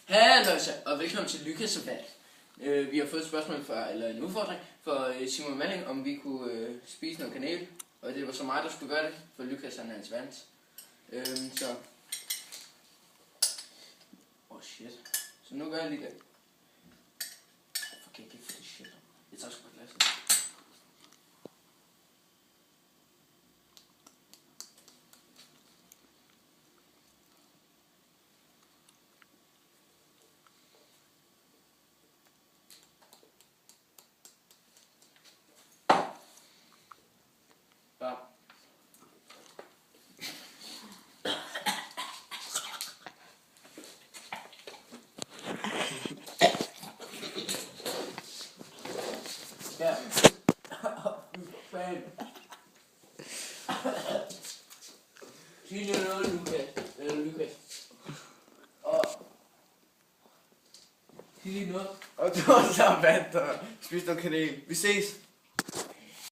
Hallo, og velkommen til Lykkes Debat. Vi har fået et spørgsmål eller en udfordring fra Simon Malling, om vi kunne spise noget kanel. Og det var så mig, der skulle gøre det, for Lykkes han er hans vant. Så nu gør jeg lige det. Hvorfor kan jeg ikke få det shit? Jeg tager sgu et glas. Ja. Ja. Fan. Sig noget, Lukas. Sig lige noget. Og du har så vandt og spist noget kanel. Vi ses.